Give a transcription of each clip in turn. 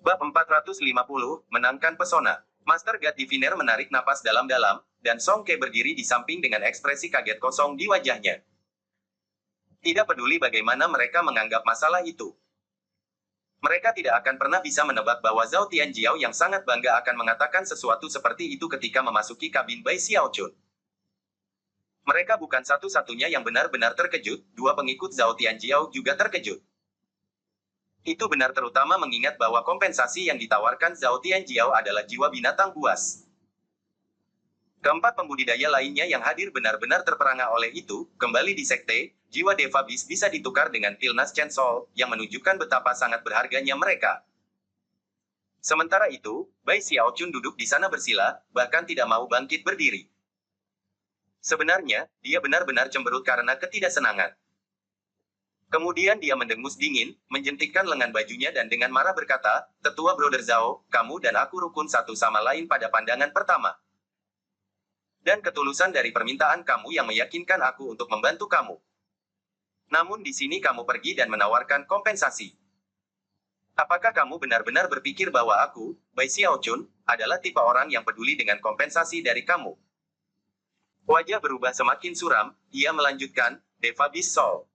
Bab 450, menangkan pesona. Master God Diviner menarik napas dalam-dalam, dan Song Ke berdiri di samping dengan ekspresi kaget kosong di wajahnya. Tidak peduli bagaimana mereka menganggap masalah itu. Mereka tidak akan pernah bisa menebak bahwa Zhao Tianjiao yang sangat bangga akan mengatakan sesuatu seperti itu ketika memasuki kabin Bai Xiaochun. Mereka bukan satu-satunya yang benar-benar terkejut, dua pengikut Zhao Tianjiao juga terkejut. Itu benar terutama mengingat bahwa kompensasi yang ditawarkan Zhao Tianjiao adalah jiwa binatang buas. Keempat pembudidaya lainnya yang hadir benar-benar terperangah oleh itu, kembali di sekte, jiwa Deva Beast bisa ditukar dengan Tilnas Chainsaw, yang menunjukkan betapa sangat berharganya mereka. Sementara itu, Bai Xiaochun duduk di sana bersila, bahkan tidak mau bangkit berdiri. Sebenarnya, dia benar-benar cemberut karena ketidaksenangan. Kemudian dia mendengus dingin, menjentikkan lengan bajunya dan dengan marah berkata, "Tetua Brother Zhao, kamu dan aku rukun satu sama lain pada pandangan pertama. Dan ketulusan dari permintaan kamu yang meyakinkan aku untuk membantu kamu. Namun di sini kamu pergi dan menawarkan kompensasi. Apakah kamu benar-benar berpikir bahwa aku, Bai Xiaochun, adalah tipe orang yang peduli dengan kompensasi dari kamu?" Wajah berubah semakin suram, ia melanjutkan, "Deva Beast Soul.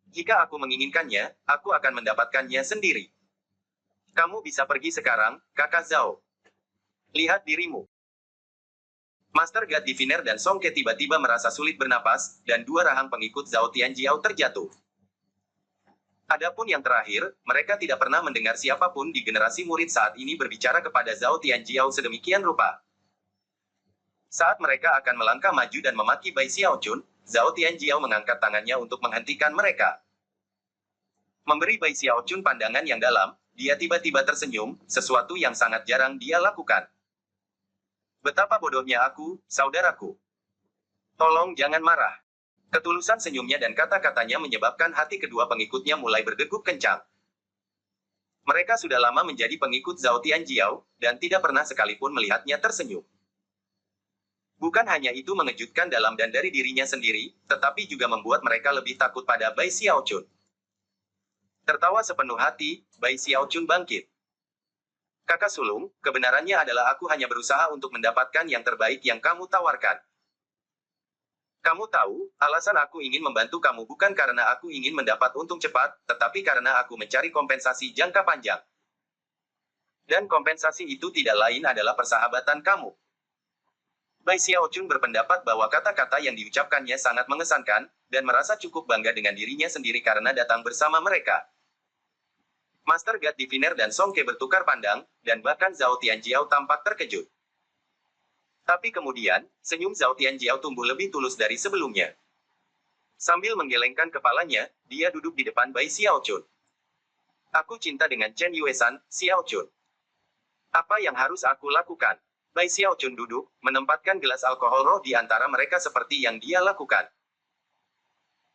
Jika aku menginginkannya, aku akan mendapatkannya sendiri. Kamu bisa pergi sekarang, kakak Zhao. Lihat dirimu." Master God Diviner dan Song Ke tiba-tiba merasa sulit bernapas, dan dua rahang pengikut Zhao Tianjiao terjatuh. Adapun yang terakhir, mereka tidak pernah mendengar siapapun di generasi murid saat ini berbicara kepada Zhao Tianjiao sedemikian rupa. Saat mereka akan melangkah maju dan memaki Bai Xiaochun, Zhao Tianjiao mengangkat tangannya untuk menghentikan mereka. Memberi Bai Xiaochun pandangan yang dalam, dia tiba-tiba tersenyum, sesuatu yang sangat jarang dia lakukan. "Betapa bodohnya aku, saudaraku. Tolong jangan marah." Ketulusan senyumnya dan kata-katanya menyebabkan hati kedua pengikutnya mulai berdegup kencang. Mereka sudah lama menjadi pengikut Zhao Tianjiao, dan tidak pernah sekalipun melihatnya tersenyum. Bukan hanya itu mengejutkan dalam dan dari dirinya sendiri, tetapi juga membuat mereka lebih takut pada Bai Xiaochun. Tertawa sepenuh hati, Bai Xiaochun bangkit. "Kakak sulung, kebenarannya adalah aku hanya berusaha untuk mendapatkan yang terbaik yang kamu tawarkan. Kamu tahu, alasan aku ingin membantu kamu bukan karena aku ingin mendapat untung cepat, tetapi karena aku mencari kompensasi jangka panjang. Dan kompensasi itu tidak lain adalah persahabatan kamu." Bai Xiaochun berpendapat bahwa kata-kata yang diucapkannya sangat mengesankan, dan merasa cukup bangga dengan dirinya sendiri karena datang bersama mereka. Master God Diviner dan Song Ke bertukar pandang, dan bahkan Zhao Tianjiao tampak terkejut. Tapi kemudian, senyum Zhao Tianjiao tumbuh lebih tulus dari sebelumnya. Sambil menggelengkan kepalanya, dia duduk di depan Bai Xiaochun. "Aku cinta dengan Chen Yuesan, Xiaochun. Apa yang harus aku lakukan?" Bai Xiaochun duduk, menempatkan gelas alkohol roh di antara mereka seperti yang dia lakukan.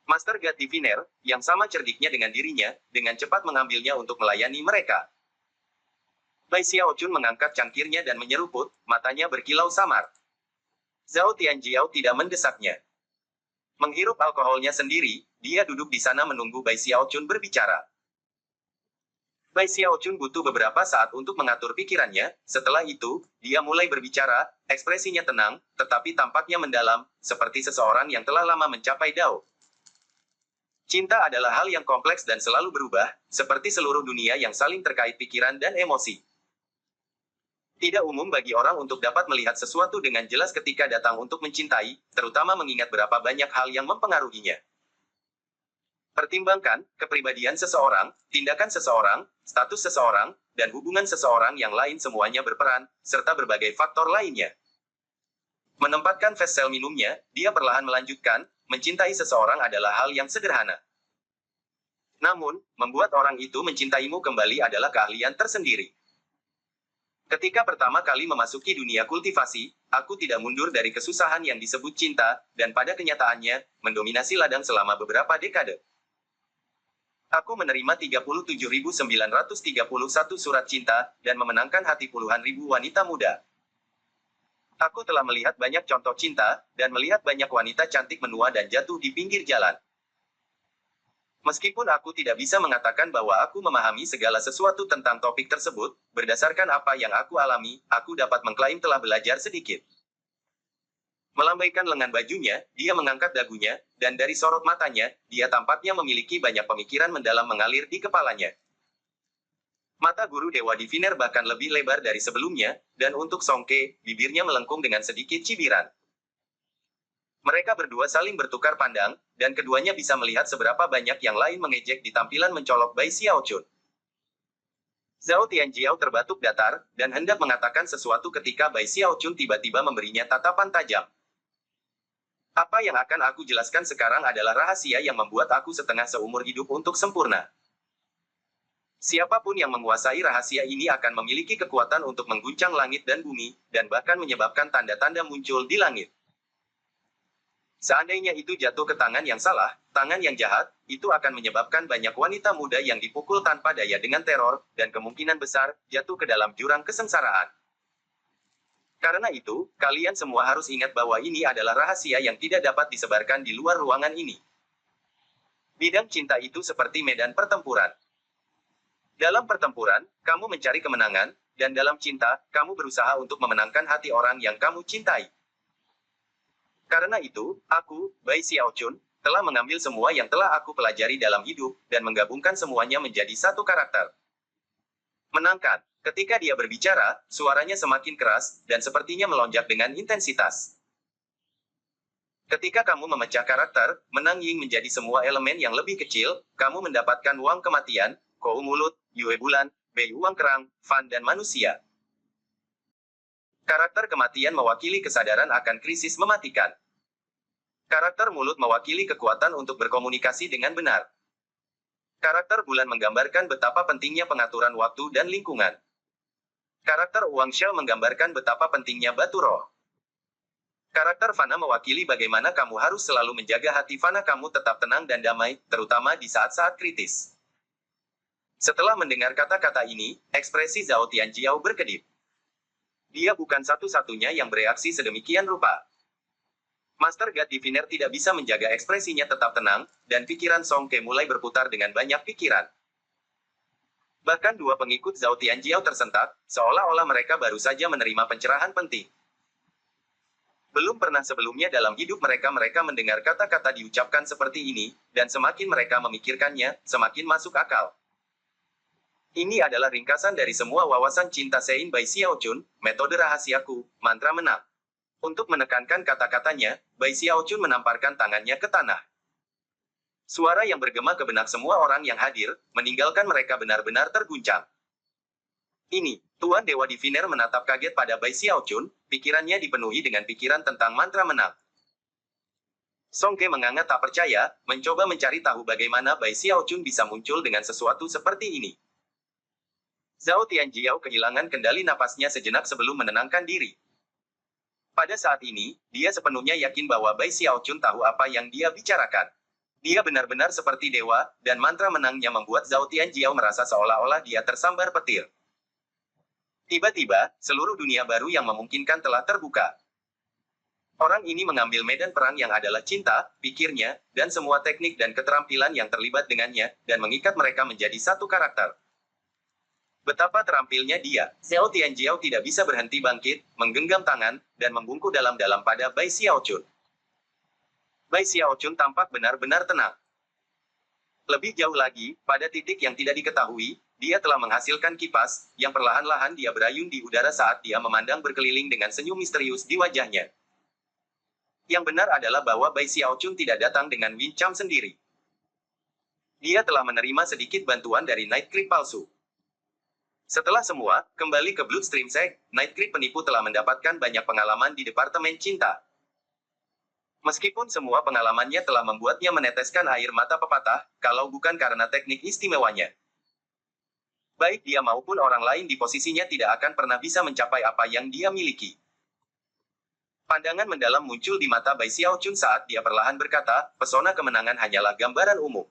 Master God Diviner, yang sama cerdiknya dengan dirinya, dengan cepat mengambilnya untuk melayani mereka. Bai Xiaochun mengangkat cangkirnya dan menyeruput, matanya berkilau samar. Zhao Tianjiao tidak mendesaknya. Menghirup alkoholnya sendiri, dia duduk di sana menunggu Bai Xiaochun berbicara. Bai Xiaochun butuh beberapa saat untuk mengatur pikirannya, setelah itu, dia mulai berbicara, ekspresinya tenang, tetapi tampaknya mendalam, seperti seseorang yang telah lama mencapai Dao. "Cinta adalah hal yang kompleks dan selalu berubah, seperti seluruh dunia yang saling terkait pikiran dan emosi. Tidak umum bagi orang untuk dapat melihat sesuatu dengan jelas ketika datang untuk mencintai, terutama mengingat berapa banyak hal yang mempengaruhinya. Pertimbangkan, kepribadian seseorang, tindakan seseorang, status seseorang, dan hubungan seseorang yang lain semuanya berperan, serta berbagai faktor lainnya." Menempatkan vesel minumnya, dia perlahan melanjutkan, "Mencintai seseorang adalah hal yang sederhana. Namun, membuat orang itu mencintaimu kembali adalah keahlian tersendiri. Ketika pertama kali memasuki dunia kultivasi, aku tidak mundur dari kesusahan yang disebut cinta, dan pada kenyataannya, mendominasi ladang selama beberapa dekade. Aku menerima 37.931 surat cinta, dan memenangkan hati puluhan ribu wanita muda. Aku telah melihat banyak contoh cinta, dan melihat banyak wanita cantik menua dan jatuh di pinggir jalan. Meskipun aku tidak bisa mengatakan bahwa aku memahami segala sesuatu tentang topik tersebut, berdasarkan apa yang aku alami, aku dapat mengklaim telah belajar sedikit. Melambaikan lengan bajunya, dia mengangkat dagunya, dan dari sorot matanya, dia tampaknya memiliki banyak pemikiran mendalam mengalir di kepalanya. Mata guru Dewa Diviner bahkan lebih lebar dari sebelumnya, dan untuk Songke, bibirnya melengkung dengan sedikit cibiran. Mereka berdua saling bertukar pandang, dan keduanya bisa melihat seberapa banyak yang lain mengejek di tampilan mencolok Bai Xiaochun. Zhao Tianjiao terbatuk datar, dan hendak mengatakan sesuatu ketika Bai Xiaochun tiba-tiba memberinya tatapan tajam. Apa yang akan aku jelaskan sekarang adalah rahasia yang membuat aku setengah seumur hidup untuk sempurna. Siapapun yang menguasai rahasia ini akan memiliki kekuatan untuk mengguncang langit dan bumi, dan bahkan menyebabkan tanda-tanda muncul di langit. Seandainya itu jatuh ke tangan yang salah, tangan yang jahat, itu akan menyebabkan banyak wanita muda yang dipukul tanpa daya dengan teror, dan kemungkinan besar, jatuh ke dalam jurang kesengsaraan. Karena itu, kalian semua harus ingat bahwa ini adalah rahasia yang tidak dapat disebarkan di luar ruangan ini. Bidang cinta itu seperti medan pertempuran. Dalam pertempuran, kamu mencari kemenangan, dan dalam cinta, kamu berusaha untuk memenangkan hati orang yang kamu cintai. Karena itu, aku, Bai Xiaochun, telah mengambil semua yang telah aku pelajari dalam hidup, dan menggabungkan semuanya menjadi satu karakter. Menangkan. Ketika dia berbicara, suaranya semakin keras, dan sepertinya melonjak dengan intensitas. Ketika kamu memecah karakter, Menang Ying menjadi semua elemen yang lebih kecil, kamu mendapatkan Wang Kematian, Kou Mulut, Yue Bulan, Bei Uang Kerang, Fan dan Manusia. Karakter kematian mewakili kesadaran akan krisis mematikan. Karakter mulut mewakili kekuatan untuk berkomunikasi dengan benar. Karakter bulan menggambarkan betapa pentingnya pengaturan waktu dan lingkungan. Karakter uang shell menggambarkan betapa pentingnya batu roh. Karakter fana mewakili bagaimana kamu harus selalu menjaga hati fana kamu tetap tenang dan damai, terutama di saat-saat kritis. Setelah mendengar kata-kata ini, ekspresi Zhao Tianjiao berkedip. Dia bukan satu-satunya yang bereaksi sedemikian rupa. Master God Diviner tidak bisa menjaga ekspresinya tetap tenang, dan pikiran Song Ke mulai berputar dengan banyak pikiran. Bahkan dua pengikut Zhao Tianjiao tersentak, seolah-olah mereka baru saja menerima pencerahan penting. Belum pernah sebelumnya dalam hidup mereka mendengar kata-kata diucapkan seperti ini, dan semakin mereka memikirkannya, semakin masuk akal. Ini adalah ringkasan dari semua wawasan cinta Sein Bai Xiaochun, metode rahasiaku, mantra menang. Untuk menekankan kata-katanya, Bai Xiaochun menamparkan tangannya ke tanah. Suara yang bergema ke benak semua orang yang hadir, meninggalkan mereka benar-benar terguncang. Ini, Tuan Dewa Diviner menatap kaget pada Bai Xiaochun, pikirannya dipenuhi dengan pikiran tentang mantra menang. Song Ke menganga tak percaya, mencoba mencari tahu bagaimana Bai Xiaochun bisa muncul dengan sesuatu seperti ini. Zhao Tianjiao kehilangan kendali napasnya sejenak sebelum menenangkan diri. Pada saat ini, dia sepenuhnya yakin bahwa Bai Xiaochun tahu apa yang dia bicarakan. Dia benar-benar seperti dewa, dan mantra menangnya membuat Zhao Tianjiao merasa seolah-olah dia tersambar petir. Tiba-tiba, seluruh dunia baru yang memungkinkan telah terbuka. Orang ini mengambil medan perang yang adalah cinta, pikirnya, dan semua teknik dan keterampilan yang terlibat dengannya, dan mengikat mereka menjadi satu karakter. Betapa terampilnya dia, Zhao Tianjiao tidak bisa berhenti bangkit, menggenggam tangan, dan membungkuk dalam-dalam pada Bai Xiaochun. Bai Xiaochun tampak benar-benar tenang. Lebih jauh lagi, pada titik yang tidak diketahui, dia telah menghasilkan kipas, yang perlahan-lahan dia berayun di udara saat dia memandang berkeliling dengan senyum misterius di wajahnya. Yang benar adalah bahwa Bai Xiaochun tidak datang dengan wincam sendiri. Dia telah menerima sedikit bantuan dari Night Creep palsu. Setelah semua, kembali ke Bloodstream Sect, Night Creep penipu telah mendapatkan banyak pengalaman di Departemen Cinta. Meskipun semua pengalamannya telah membuatnya meneteskan air mata pepatah, kalau bukan karena teknik istimewanya. Baik dia maupun orang lain di posisinya tidak akan pernah bisa mencapai apa yang dia miliki. Pandangan mendalam muncul di mata Bai Xiaochun saat dia perlahan berkata, pesona kemenangan hanyalah gambaran umum.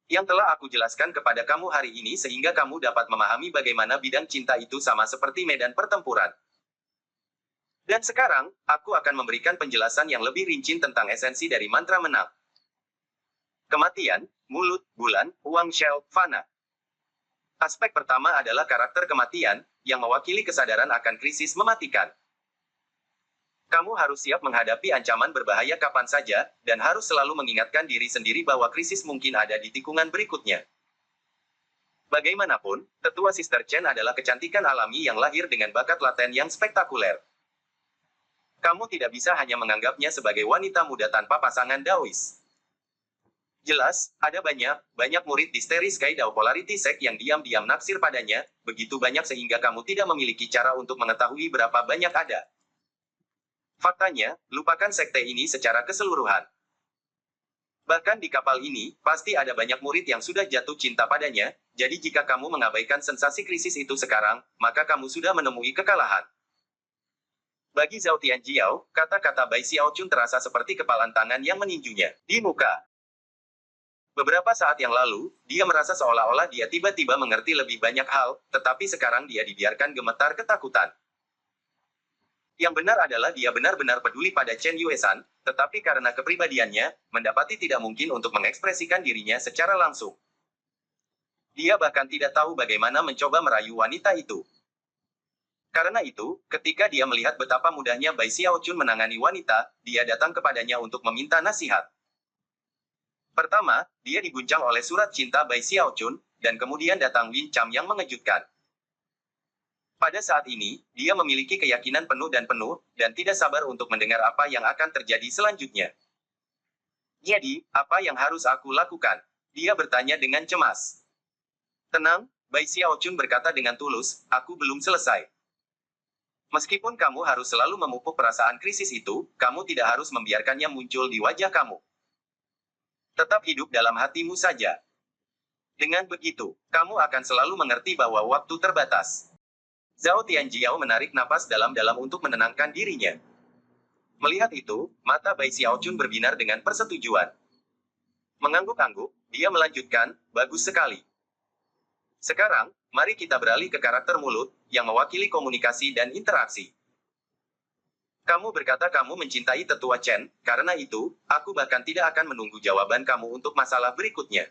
Yang telah aku jelaskan kepada kamu hari ini sehingga kamu dapat memahami bagaimana bidang cinta itu sama seperti medan pertempuran. Dan sekarang, aku akan memberikan penjelasan yang lebih rinci tentang esensi dari mantra menang. Kematian, mulut, bulan, uang shell, fana. Aspek pertama adalah karakter kematian, yang mewakili kesadaran akan krisis mematikan. Kamu harus siap menghadapi ancaman berbahaya kapan saja, dan harus selalu mengingatkan diri sendiri bahwa krisis mungkin ada di tikungan berikutnya. Bagaimanapun, tetua Sister Chen adalah kecantikan alami yang lahir dengan bakat laten yang spektakuler. Kamu tidak bisa hanya menganggapnya sebagai wanita muda tanpa pasangan Daois. Jelas, ada banyak murid di Starry Sky Dao Polarity Sect yang diam-diam naksir padanya, begitu banyak sehingga kamu tidak memiliki cara untuk mengetahui berapa banyak ada. Faktanya, lupakan sekte ini secara keseluruhan. Bahkan di kapal ini, pasti ada banyak murid yang sudah jatuh cinta padanya, jadi jika kamu mengabaikan sensasi krisis itu sekarang, maka kamu sudah menemui kekalahan. Bagi Zhao Tianjiao, kata-kata Bai Xiaochun terasa seperti kepalan tangan yang meninjunya di muka. Beberapa saat yang lalu, dia merasa seolah-olah dia tiba-tiba mengerti lebih banyak hal, tetapi sekarang dia dibiarkan gemetar ketakutan. Yang benar adalah dia benar-benar peduli pada Chen Yuesan, tetapi karena kepribadiannya, mendapati tidak mungkin untuk mengekspresikan dirinya secara langsung. Dia bahkan tidak tahu bagaimana mencoba merayu wanita itu. Karena itu, ketika dia melihat betapa mudahnya Bai Xiaochun menangani wanita, dia datang kepadanya untuk meminta nasihat. Pertama, dia diguncang oleh surat cinta Bai Xiaochun, dan kemudian datang Lin Cham yang mengejutkan. Pada saat ini, dia memiliki keyakinan penuh, dan tidak sabar untuk mendengar apa yang akan terjadi selanjutnya. Jadi, apa yang harus aku lakukan? Dia bertanya dengan cemas. Tenang, Bai Xiaochun berkata dengan tulus, aku belum selesai. Meskipun kamu harus selalu memupuk perasaan krisis itu, kamu tidak harus membiarkannya muncul di wajah kamu. Tetap hidup dalam hatimu saja. Dengan begitu, kamu akan selalu mengerti bahwa waktu terbatas. Zhao Tianjiao menarik napas dalam-dalam untuk menenangkan dirinya. Melihat itu, mata Bai Xiaochun berbinar dengan persetujuan. Mengangguk-angguk, dia melanjutkan, bagus sekali. Sekarang, mari kita beralih ke karakter mulut, yang mewakili komunikasi dan interaksi. Kamu berkata kamu mencintai tetua Chen, karena itu, aku bahkan tidak akan menunggu jawaban kamu untuk masalah berikutnya.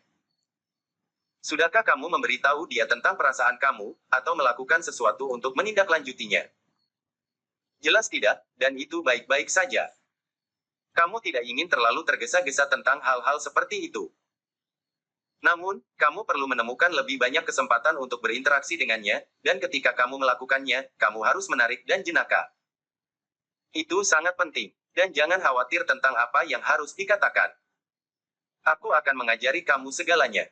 Sudahkah kamu memberitahu dia tentang perasaan kamu, atau melakukan sesuatu untuk menindaklanjutinya? Jelas tidak, dan itu baik-baik saja. Kamu tidak ingin terlalu tergesa-gesa tentang hal-hal seperti itu. Namun, kamu perlu menemukan lebih banyak kesempatan untuk berinteraksi dengannya, dan ketika kamu melakukannya, kamu harus menarik dan jenaka. Itu sangat penting, dan jangan khawatir tentang apa yang harus dikatakan. Aku akan mengajari kamu segalanya.